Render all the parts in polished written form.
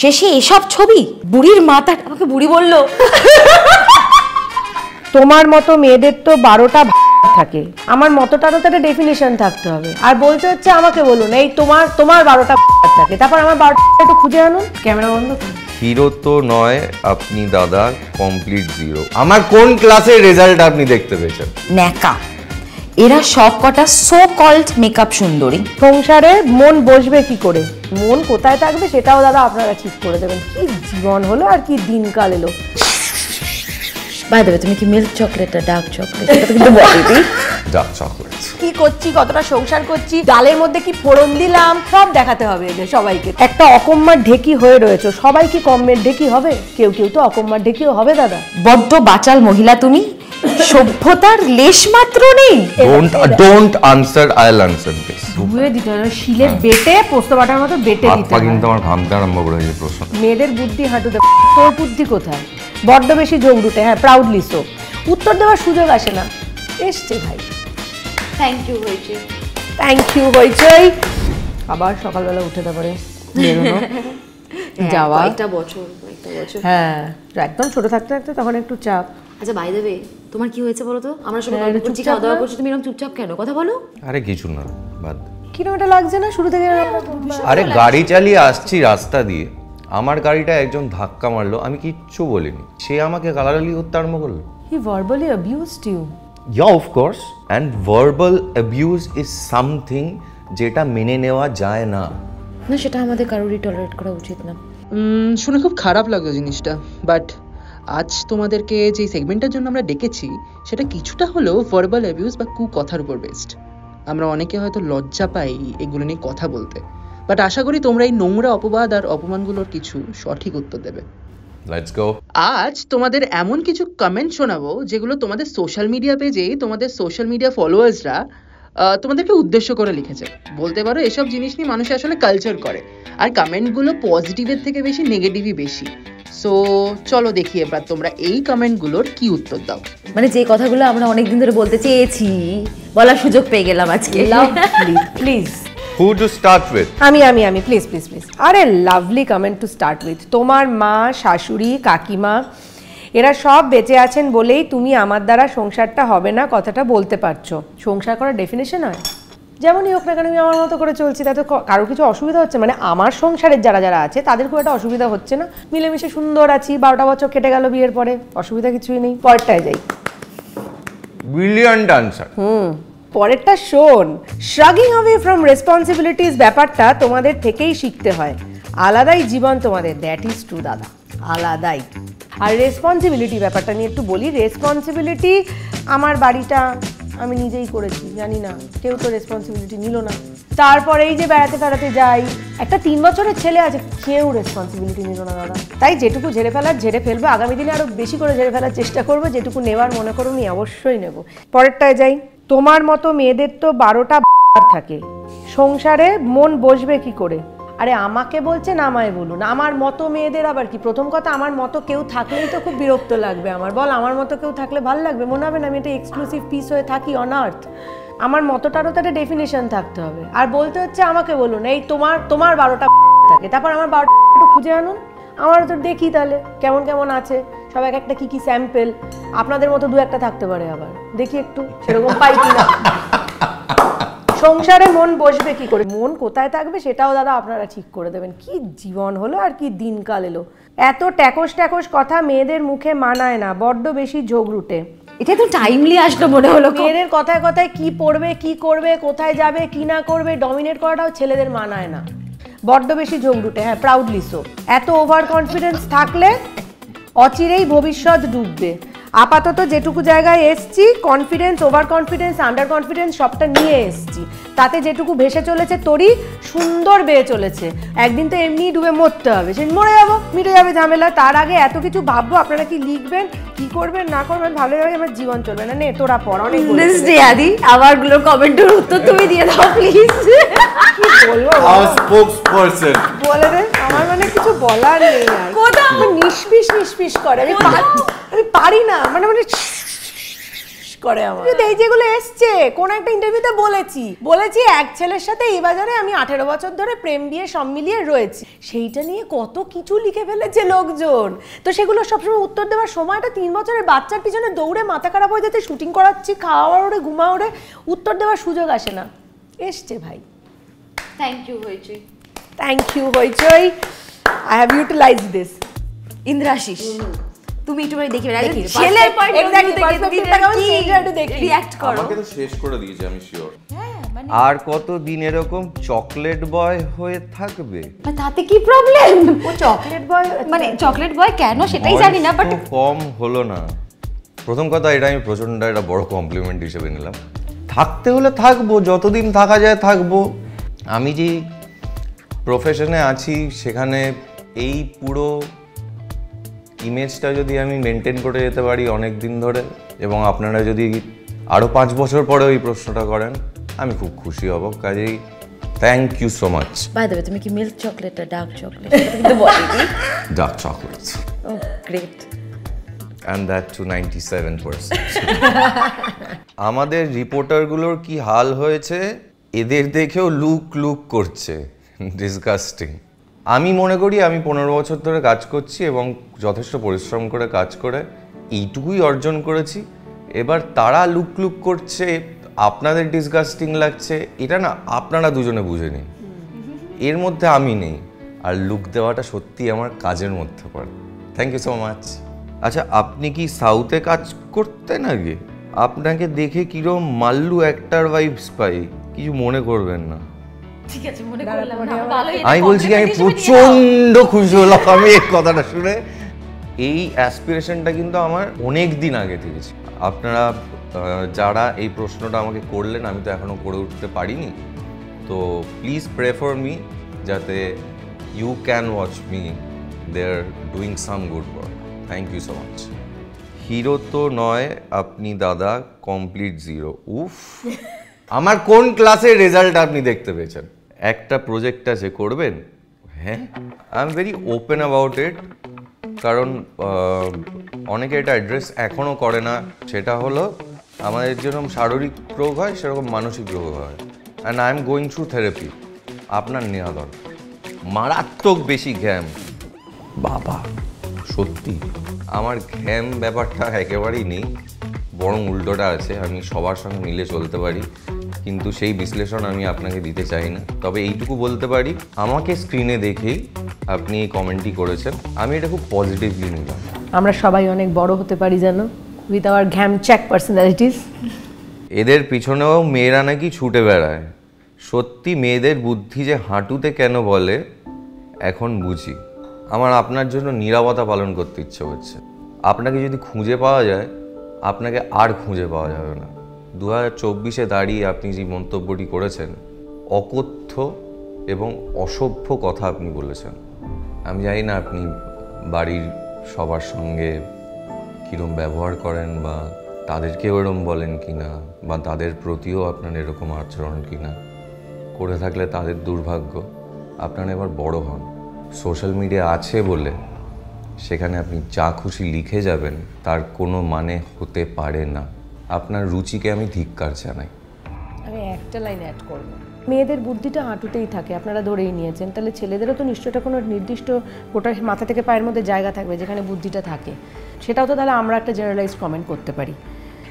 শেষে এসব ছবি। বুড়ির মাথা, আমাকে বুড়ি বললো। তোমার মতো মেয়েদের তো 12টা থাকে, আমার মতটারও তো একটা ডেফিনিশন থাকতে হবে। আর বলতে হচ্ছে আমাকে বলুন, এই তোমার 12টা থাকে, তারপর আমার 12টা একটু খুঁজে আনুন। ক্যামেরা বন্ধ করুন। হিরো তো নয় আপনি দাদা, কমপ্লিট জিরো। আমার কোন ক্লাসের রেজাল্ট আপনি দেখতে পেয়েছেন? ন্যাকা। এরা সব কটা সো কল্ড মেকআপ সুন্দরী। সংসারে মন বসবে কি করে, মন কোথায় থাকবে সেটাও দাদা আপনারা ঠিক করে দেবেন। কি জীবন হলো আর কি দিনকাল এলো। বাই দ্য ওয়ে, তুমি কি মিল্ক চকলেট আর ডার্ক চকলেট এটা কিন্তু বলেনি। Dark chocolate. কি করছি, কতটা সংসার করছি, ডালের মধ্যে কি ফোড়ন দিলাম, সব দেখাতে হবে এদের সবাইকে। একটা অকম্মার ঢেকি হয়ে রয়েছে, সবাই কি কমের ঢেকি হবে? কেউ কেউ তো অকম্মার ঢেকিও হবে দাদা। বড্ড বাচাল মহিলা তুমি, সভ্যতার লেশ মাত্র নেই। ডোন্ট আনসার, আইল আনসার দিস। ধুয়ে দিতে হবে, শিলে বেটে পোস্ত বাটার মতো বেটে দিতে হবে। কিন্তু আমার ঘামতে আরম্ভ করে এই প্রশ্ন। মেয়েদের বুদ্ধি হাঁটু দেবে, তোর বুদ্ধি কোথায়? বড্ড বেশি ঝগড়ুটে, হ্যাঁ প্রাউডলি সো। উত্তর দেওয়ার সুযোগ আসে না। এসছে ভাই, থ্যাংক ইউ হয়েছে, থ্যাংক ইউ হয়েছে। আবার সকালবেলা উঠে তারপরে বেরোনো যাওয়া। একটা বছর। হ্যাঁ, একদম ছোট থাকতে থাকতে তখন একটু চাপ। আচ্ছা বাই দ্য ওয়ে, তোমার কি হয়েছে বলো তো? আমরা সবাই গল্প করছি, খাওয়া দাওয়া করছি, তুমি এরকম চুপচাপ কেন? কথা বলো। আরে কিছু না, বাদ। কিরকম এটা লাগছে না শুরু থেকে? আরে গাড়ি চালিয়ে আসছি রাস্তা দিয়ে, আমার গাড়িটা একজন ধাক্কা মারলো, আমি কিচ্ছু বলিনি, সে আমাকে গালাগালি করতে আরম্ভ করলো। He verbally abused you? Yeah, of course. And verbal abuse is something যেটা মেনে নেওয়া যায় না। না, সেটা আমাদের কারোরই টলারেট করা উচিত না। শুনে খুব খারাপ লাগলো জিনিসটা, বাট আজ তোমাদেরকে যে সেগমেন্টের জন্য আমরা ডেকেছি সেটা কিছুটা হলেও ভার্বাল অ্যাবিউজ বা কথার উপর বেসড। আমরা অনেকে হয়তো লজ্জা পাই এগুলো নিয়ে কথা বলতে, বাট আশা করি তোমরা এই নোংরা অপবাদ আর অপমানগুলোর কিছু সঠিক উত্তর দেবে। Let's go. আজ তোমাদের এমন কিছু কমেন্ট শোনাবো যেগুলো তোমাদের সোশ্যাল মিডিয়া পেজে তোমাদের সোশ্যাল মিডিয়া ফলোয়ার্সরা তোমাদেরকে উদ্দেশ্য করে লিখেছে। বলতে পারো এসব জিনিস নিয়ে মানুষ আসলে কালচার করে, আর কমেন্টগুলো পজিটিভের থেকে বেশি নেগেটিভই বেশি। সো চলো দেখি এবার তোমরা এই কমেন্টগুলোর কি উত্তর দাও। মানে যে কথাগুলো আমরা অনেকদিন ধরে বলতে চেয়েছি, বলার সুযোগ পেয়ে গেলাম আজকে। Please Who to start with? আমি প্লিজ প্লিজ প্লিজ। আরে lovely comment to start with. তোমার মা, শাশুড়ি, কাকিমা এরা সব বেঁচে আছেন বলেই তুমি আমার দ্বারা সংসারটা হবে না কথাটা বলতে পারছো। সংসার করার ডেফিনেশন হয় যেমনই হোক না কেন, আমি আমার মতো করে চলছি, তাতে কারো কিছু অসুবিধা হচ্ছে? মানে আমার সংসারের যারা যারা আছে তাদের খুব একটা অসুবিধা হচ্ছে না, মিলেমিশে সুন্দর আছি, 12টা বছর কেটে গেল বিয়ের পরে, অসুবিধা কিছুই নেই। পরেরটায় যাই। Brilliant answer. পরেরটা শোন। শ্রাগিং অ্যাওয়ে ফ্রম রেসপন্সিবিলিটিস ব্যাপারটা তোমাদের থেকেই শিখতে হয়। আলাদাই জীবন তোমাদের, দ্যাট ইজ ট্রু দাদা, আলাদাই। আর রেসপন্সিবিলিটি ব্যাপারটা নিয়ে একটু বলি। রেসপন্সিবিলিটি আমার বাড়িটা আমি নিজেই করেছি, জানি না কেউ তো রেসপন্সিবিলিটি নিল না। তারপরে এই যে বেড়াতে ফেরাতে যাই, একটা 3 বছরের ছেলে আছে, কেউ রেসপন্সিবিলিটি নিল না দাদা। তাই যেটুকু ঝেড়ে ফেলার ঝেড়ে ফেলবো, আগামী দিনে আরো বেশি করে ঝেড়ে ফেলার চেষ্টা করবো। যেটুকু নেওয়ার মনে করো আমি অবশ্যই নেব। পরেরটায় যাই। তোমার মতো মেয়েদের তো 12টা থাকে, সংসারে মন বসবে কি করে? আরে আমাকে বলছেন, আমায় বলুন। আমার মতো মেয়েদের আবার কি? প্রথম কথা, আমার মতো কেউ থাকলেই তো খুব বিরক্ত লাগবে আমার। বল, আমার মতো কেউ থাকলে ভালো লাগবে? মনে হবে না আমি একটা এক্সক্লুসিভ পিস হয়ে থাকি অন আর্থ? আমার মতটারও তো একটা ডেফিনেশন থাকতে হবে। আর বলতে হচ্ছে আমাকে বলুন, এই তোমার 12টা থাকে, তারপর আমার 12টা একটু খুঁজে আনুন। আমারও তো দেখি তাহলে কেমন কেমন আছে, সব এক একটা কি স্যাম্পেল। আপনাদের মতো 2-1টা থাকতে পারে, আবার দেখি একটু সেরকম পাই কিনা। সংসারে মন বসবে কি করে, মন কোথায় থাকবে সেটাও দাদা আপনারা ঠিক করে দেবেন। কি জীবন হলো আর কি দিনকাল এলো। এত ট্যাকস ট্যাকস কথা মেয়েদের মুখে মানায় না, বড্ড বেশি ঝগড়ুটে। এটা তো টাইমলি আসলো মনে হলো। মেয়েদের কথায় কথায় কি পড়বে, কি করবে, কোথায় যাবে, কি না করবে, ডমিনেট করাটাও ছেলেদের মানায় না, বড্ড বেশি ঝগড়ুটে, হ্যাঁ প্রাউডলি সো। এত ওভার কনফিডেন্স থাকলে অচিরেই ভবিষ্যৎ ডুববে। আপাতত যেটুকু জায়গায় এসছি, confidence, over confidence, under confidence সবটা নিয়ে এসছি, তাতে যেটুকু ভেসে চলেছে তরি সুন্দর বেয়ে চলেছে। একদিন তো এমনি ডুবে মরতে হবে, সে মরে যাবো, মিটে যাবে ঝামেলা। তার আগে এত কিছু ভাববো আপনারা কি লিখবেন, কি করবেন না করবেন, ভালো যাবে, আমার জীবন চলবে না। নে তোরা পড়, অনেক আদি আমারগুলো কমেন্টের উত্তর তুমি দিয়ে দাও প্লিজ। কি বলবো বলে দে, আমার মানে কিছু বলার নেই আর। নিষ্পিস নিষ্পিস করে, আমি পারি না, মানে করে আমার। এই যেগুলো এসছে কোন একটা ইন্টারভিউতে বলেছি এক ছেলের সাথে এই বাজারে আমি 18 বছর ধরে প্রেম বিয়ে সব মিলিয়ে রয়েছি, সেইটা নিয়ে কত কিছু লিখে ফেলেছে লোকজন। তো সেগুলো সবসময় উত্তর দেওয়ার সময়টা 3 বছরের বাচ্চার পিছনে দৌড়ে মাথা খারাপ হয়ে যাচ্ছে, শুটিং করাচ্ছি, খাওয়া ওরে ঘুমা ওরে, উত্তর দেওয়ার সুযোগ আসে না। এসছে ভাই। Thank you Hoichoi. Thank you Hoichoi, I have utilised this. Indrashis তুমি একটু করে দেখি ছেলের পয়েন্ট রিঅ্যাক্ট করো। আমাকে তো শেষ করে দিয়েছে, আমি শিওর। আর কতদিন এরকম চকলেট বয় হয়ে থাকবে? তাতে কি প্রবলেম? ও চকলেট বয়, মানে চকলেট বয় কেন সেটাই জানি না, বাট কম হলো না। প্রথম কথা, এটা আমি প্রচন্ড একটা বড় কমপ্লিমেন্ট হিসেবে নিলাম। থাকতে হলে থাকবো, যতদিন থাকা যায় থাকবো। আমি যে প্রফেশনে আছি সেখানে এই পুরো ইমেজটা যদি আমি মেনটেন করে যেতে পারি অনেক দিন ধরে, এবং আপনারা যদি আরও 5 বছর পরে ওই প্রশ্নটা করেন, আমি খুব খুশি হব। কাজেই thank you so much. By the way, তুমি কি মিল্ক চকলেট আর ডার্ক চকলেট কিন্তু বলনি? Dark chocolates. Oh great. And that to 97%. আমাদের রিপোর্টারগুলোর কি হাল হয়েছে, এদের দেখেও লুক করছে। ডিসগাস্টিং। আমি মনে করি আমি 15 বছর ধরে কাজ করছি এবং যথেষ্ট পরিশ্রম করে কাজ করে এইটুকুই অর্জন করেছি। এবার তারা লুক করছে, আপনাদের ডিসগাস্টিং লাগছে, এটা না আপনারা দুজনে বুঝে নিন। এর মধ্যে আমি নেই, আর লুক দেওয়াটা সত্যি আমার কাজের মধ্যে পড়ে। Thank you so much. আচ্ছা, আপনি কি সাউথে কাজ করতেন আগে? আপনাকে দেখে কিরম মাল্লু অ্যাক্টর ভাইবস পাই, কিছু মনে করবেন না। ঠিক আছে, মনে করলাম না, ভালোই। আমি বলছি আমি প্রচন্ড খুশি হলাম আমি এই কথাটা শুনে। এই অ্যাসপিরেশনটা কিন্তু আমার অনেক দিন আগে থেকে ছিল। আপনারা যারা এই প্রশ্নটা আমাকে করলেন, আমি তো এখনো করে উঠতে পারিনি, তো প্লিজ প্রে ফর মি, যাতে you can watch me there doing some good work. Thank you so much. Hero তো নয় আপনি দাদা, কমপ্লিট জিরো। উফ, আমার কোন ক্লাসের রেজাল্ট আপনি দেখতে পেয়েছেন? একটা প্রজেক্ট আছে, করবেন? হ্যাঁ, I am very open about it. কারণ অনেকে এটা অ্যাড্রেস এখনও করে না। সেটা হলো, আমাদের যেরকম শারীরিক রোগ হয় সেরকম মানসিক রোগ হয়, and I am going through therapy. আপনার নেওয়া দরকার। মারাত্মক বেশি ঘ্যাম, বাবা সত্যি আমার ঘ্যাম ব্যাপারটা একেবারেই নেই, বরং উল্টোটা আছে। আমি সবার সঙ্গে মিলে চলতে পারি, কিন্তু সেই বিশ্লেষণ আমি আপনাকে দিতে চাই না। তবে এইটুকু বলতে পারি, আমাকে স্ক্রিনে দেখেই আপনি এই কমেন্টটি করেছেন, আমি এটা খুব পজিটিভলি নিলাম। আমরা সবাই অনেক বড় হতে পারি জানো, উইথ আওয়ার ঘ্যাম চ্যাক পার্সোনালিটিস। এদের পিছনেও মেয়েরা নাকি ছুটে বেড়ায়। সত্যি মেয়েদের বুদ্ধি যে হাঁটুতে কেন বলে এখন বুঝি। আমার আপনার জন্য নীরবতা পালন করতে ইচ্ছে হচ্ছে। আপনাকে যদি খুঁজে পাওয়া যায়, আপনাকে আর খুঁজে পাওয়া যাবে না। 2024-এ দাঁড়িয়ে আপনি যে মন্তব্যটি করেছেন, অকথ্য এবং অসভ্য কথা আপনি বলেছেন। আমি জানি না আপনি বাড়ির সবার সঙ্গে কীরকম ব্যবহার করেন, বা তাদেরকেও এরকম বলেন কি না, বা তাদের প্রতিও আপনার এরকম আচরণ কি না। করে থাকলে তাদের দুর্ভাগ্য। আপনারা এবার বড় হন। সোশ্যাল মিডিয়া আছে বলে সেখানে আপনি যা খুশি লিখে যাবেন তার কোনো মানে হতে পারে না। আপনার রুচিকে আমি ধিক্কার জানাই। আমি একটা লাইন অ্যাড করব, মেয়েদের বুদ্ধিটা হাঁটুতেই থাকে, আপনারা ধরেই নিয়েছেন, তাহলে ছেলেদেরও তো নিশ্চয়টা কোনো নির্দিষ্ট গোটা মাথা থেকে পায়ের মধ্যে জায়গা থাকবে যেখানে বুদ্ধিটা থাকে। সেটাও তো তাহলে আমরা একটা জেনারেলাইজড কমেন্ট করতে পারি।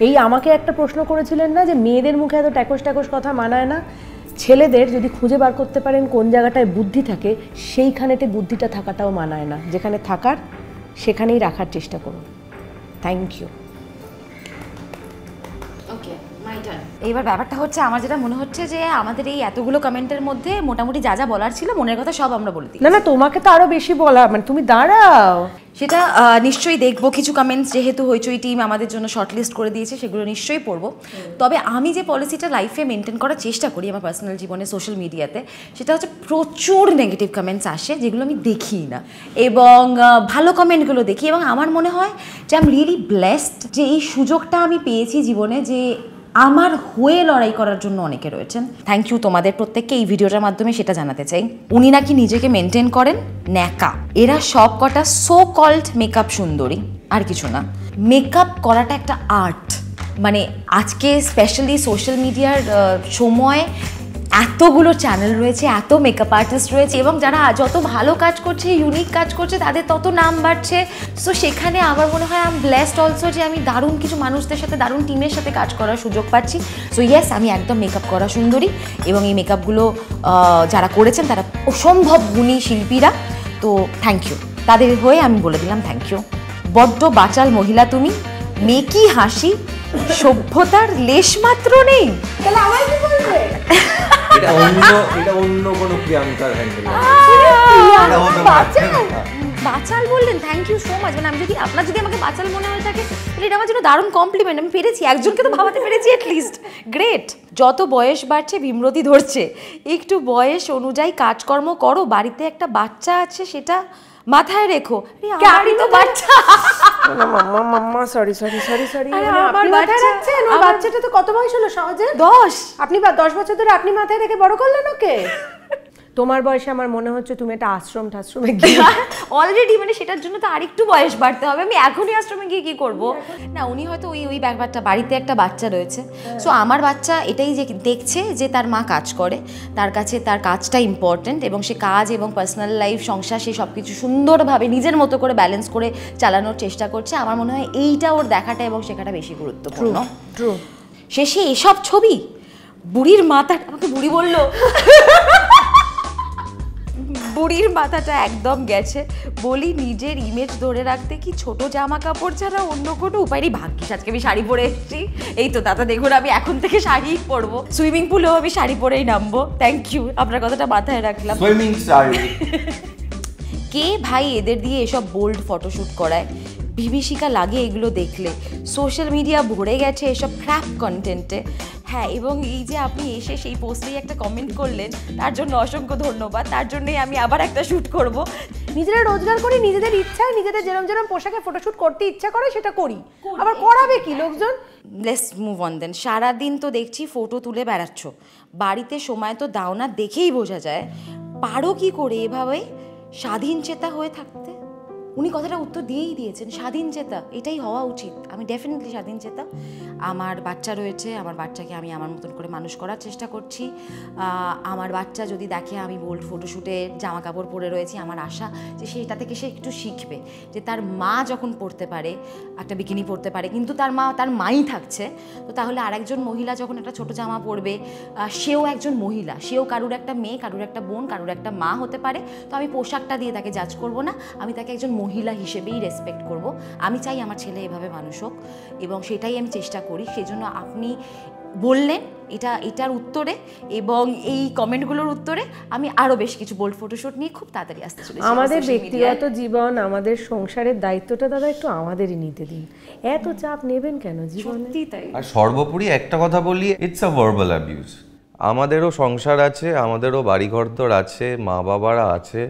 এই আমাকে একটা প্রশ্ন করেছিলেন না, যে মেয়েদের মুখে এত ট্যাকস কথা মানায় না, ছেলেদের যদি খুঁজে বার করতে পারেন কোন জায়গাটায় বুদ্ধি থাকে, সেইখানেতে বুদ্ধিটা থাকাটাও মানায় না। যেখানে থাকার সেখানেই রাখার চেষ্টা করুন। Thank you. Okay, my turn. এইবার ব্যাপারটা হচ্ছে, আমার যেটা মনে হচ্ছে যে আমাদের এই এতগুলো কমেন্টের মধ্যে মোটামুটি যা যা বলার ছিল, মনের কথা সব আমরা বলে দিই। না না, তোমাকে তো আরো বেশি বলা, মানে তুমি দাঁড়াও। সেটা নিশ্চয়ই দেখবো। কিছু কমেন্টস যেহেতু হইচই টিম আমাদের জন্য শর্টলিস্ট করে দিয়েছে, সেগুলো নিশ্চয়ই পড়বো। তবে আমি যে পলিসিটা লাইফে মেনটেন করার চেষ্টা করি আমার পার্সোনাল জীবনে, সোশ্যাল মিডিয়াতে, সেটা হচ্ছে প্রচুর নেগেটিভ কমেন্টস আসে যেগুলো আমি দেখি না, এবং ভালো কমেন্টগুলো দেখি। এবং আমার মনে হয় যে আই এম রিয়েলি ব্লেসড যে এই সুযোগটা আমি পেয়েছি জীবনে, যে আমার হয়ে লড়াই করার জন্য অনেকে রয়েছেন। থ্যাংক ইউ তোমাদের প্রত্যেককে। এই ভিডিওটার মাধ্যমে সেটা জানাতে চাই। উনি নাকি নিজেকে মেনটেন করেন, ন্যাকা। এরা সব কটা সো কল্ড মেকআপ সুন্দরী, আর কিছু না। মেকআপ করাটা একটা আর্ট, মানে আজকে স্পেশালি সোশ্যাল মিডিয়ার সময় এতগুলো চ্যানেল রয়েছে, এত মেকআপ আর্টিস্ট রয়েছে, এবং যারা যত ভালো কাজ করছে, ইউনিক কাজ করছে, তাদের তত নাম বাড়ছে। সো সেখানে আমার মনে হয় আমি ব্লেসড অলসো যে আমি দারুণ কিছু মানুষদের সাথে, দারুণ টিমের সাথে কাজ করার সুযোগ পাচ্ছি। সো ইয়েস, আমি একদম মেকআপ করা সুন্দরী, এবং এই মেকআপগুলো যারা করেছেন তারা অসম্ভব গুণী শিল্পীরা। তো থ্যাংক ইউ, তাদের হয়ে আমি বলে দিলাম থ্যাংক ইউ। বড্ড বাচাল মহিলা তুমি, মেকি হাসি, সভ্যতার লেশমাত্র নেই। তাহলে আমার কি বলবে? এটা অন্য কোনো প্রিয়াঙ্কার হ্যান্ডেল। বাচাল বললেন, থ্যাংক ইউ সো মাচ। মানে আমি যদি আপনার যদি আমাকে বাচাল মনে হয়ে থাকে তাহলে এটা আমার জন্য দারুণ কমপ্লিমেন্ট। আমি পেরেছি, একজনকে তো ভাবাতে পেরেছি অ্যাটলিস্ট, গ্রেট। যত বয়স বাড়ছে ভীমরতি ধরছে, একটু বয়স অনুযায়ী কাজকর্ম করো। বাড়িতে একটা বাচ্চা আছে, সেটা মাথায় রেখো। আমারই তো বাচ্চা। মাম্মা সরি। আমার বাচ্চাটা তো কত বয়স হলো সহজে? 10। আপনি 10 বছর ধরে আপনি মাথায় রেখে বড় করলেন ওকে? তোমার বয়সে আমার মনে হচ্ছে তুমি একটা আশ্রমে গিয়ে অলরেডি, মানে সেটার জন্য তো আরেকটু বয়স বাড়তে হবে। আমি এখনই আশ্রমে গিয়ে কি করব? না, উনি হয়তো ওই ব্যাপারটা, বাড়িতে একটা বাচ্চা রয়েছে। সো আমার বাচ্চা এটাই যে দেখছে যে তার মা কাজ করে, তার কাছে তার কাজটা ইম্পর্টেন্ট, এবং সে কাজ এবং পার্সোনাল লাইফ, সংসার, সে সব কিছু সুন্দরভাবে নিজের মতো করে ব্যালেন্স করে চালানোর চেষ্টা করছে। আমার মনে হয় এইটা ওর দেখাটা এবং শেখাটা বেশি গুরুত্বপূর্ণ। ট্রু। শেষে এসব ছবি, বুড়ির মাথা, আমাকে বুড়ি বললো, বুড়ির মাথাটা একদম গেছে। বলি, নিজের ইমেজ ধরে রাখতে কি ছোট জামা কাপড় ছাড়া অন্য কোনো উপায় নেই? ভাগ্যিস আজকে আমি শাড়ি পরে এসেছি। এই তো দাদা, দেখুন আমি এখন থেকে শাড়িই পরবো, সুইমিং পুলেও আমি শাড়ি পরেই নামবো। থ্যাংক ইউ, আপনার কথাটা মাথায় রাখলাম। সুইমিং শাড়ি। কে ভাই এদের দিয়ে এসব বোল্ড ফটোশ্যুট করায়? বিভীষিকা লাগে এগুলো দেখলে। সোশ্যাল মিডিয়া ভরে গেছে এসব ক্র্যাপ কন্টেন্টে। হ্যাঁ, এবং এই যে আপনি এসে সেই পোস্টেই একটা কমেন্ট করলেন, তার জন্য অসংখ্য ধন্যবাদ। তার জন্যই আমি আবার একটা শ্যুট করব। নিজেরা রোজগার করি, নিজেদের ইচ্ছায়, নিজেদের যেরকম পোশাকে ফটোশ্যুট করতে ইচ্ছা করে সেটা করি। আবার করাবে কি লোকজন? লেটস মুভ অন দেন। সারাদিন তো দেখছি ফটো তুলে বেড়াচ্ছ, বাড়িতে সময় তো দাও না, দেখেই বোঝা যায়। পারো কি করে এভাবে স্বাধীন চেতা হয়ে থাকতে? উনি কথাটা উত্তর দিয়েই দিয়েছেন, স্বাধীন চেতা, এটাই হওয়া উচিত। আমি ডেফিনেটলি স্বাধীন চেতা। আমার বাচ্চা রয়েছে, আমার বাচ্চাকে আমি আমার মতন করে মানুষ করার চেষ্টা করছি। আমার বাচ্চা যদি দেখে আমি বোল্ড ফটোশ্যুটে জামা কাপড় পরে রয়েছি, আমার আশা যে সেটা থেকে সে একটু শিখবে যে তার মা যখন পরতে পারে, একটা বিকিনি পরতে পারে, কিন্তু তার মাই থাকছে, তো তাহলে আরেকজন মহিলা যখন একটা ছোটো জামা পরবে, সেও একজন মহিলা, সেও কারুর একটা মেয়ে, কারুর একটা বোন, কারুর একটা মা হতে পারে। তো আমি পোশাকটা দিয়ে তাকে জাজ করব না, আমি তাকে একজন মহিলা হিসেবেই রেসপেক্ট করব। আমি চাই আমার ছেলে এভাবে মানুষ হোক, এবং সেটাই আমি চেষ্টা করি। সেজন্য আপনি বললেন এটার উত্তরে এবং এই কমেন্টগুলোর উত্তরে আমি আরও বেশ কিছু বোল্ড ফটোশ্যুট নিয়ে খুব তাড়াতাড়ি আসতে চলেছি। আমাদের ব্যক্তিগত জীবন, আমাদের সংসারের দায়িত্বটা দাদা একটু আমাদেরই নিতে দিন। এত চাপ নেবেন কেন জীবনে? তাই। আর সর্বোপরি একটা কথা বলি, ইটস আ ভার্বাল অ্যাবিউজ। আমাদেরও সংসার আছে, আমাদেরও বাড়িঘরদর আছে, মা বাবারা আছে,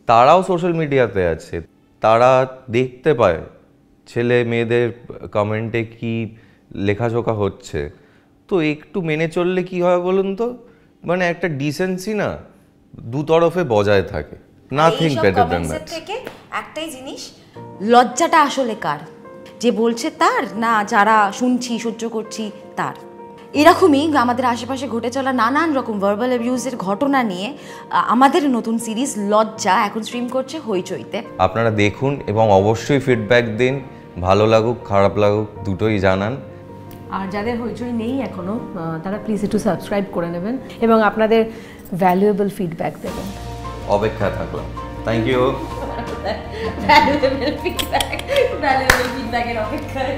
তারাও সোশ্যাল মিডিয়াতে আছে, তারা দেখতে পায় ছেলে মেয়েদের কমেন্টে কি লেখাজোখা হচ্ছে। তো একটু মেনে চললে কি হয় বলুন তো, মানে একটা ডিসেন্সি না দুতরফে বজায় থাকে। Nothing better than that. থেকে একটাই জিনিস, লজ্জাটা আসলে কার? যে বলছে তার, না যারা শুনছি সহ্য করছি তার? এরকমই আমাদের আশেপাশে ঘটে চলা নানান রকম ভার্বাল অ্যাবিউজের ঘটনা নিয়ে আমাদের নতুন সিরিজ লজ্জা এখন স্ট্রিম করছে হইচইতে। আপনারা দেখুন এবং অবশ্যই ফিডব্যাক দিন, ভালো লাগুক খারাপ লাগুক দুটোই জানান। আর যাদের হইচই নেই এখনো, তারা প্লিজ একটু সাবস্ক্রাইব করে নেবেন এবং আপনাদের ভ্যালুয়েবল ফিডব্যাক দেবেন। অপেক্ষায় থাকলাম। Thank you. ভ্যালুয়েবল ফিডব্যাকের অপেক্ষায়।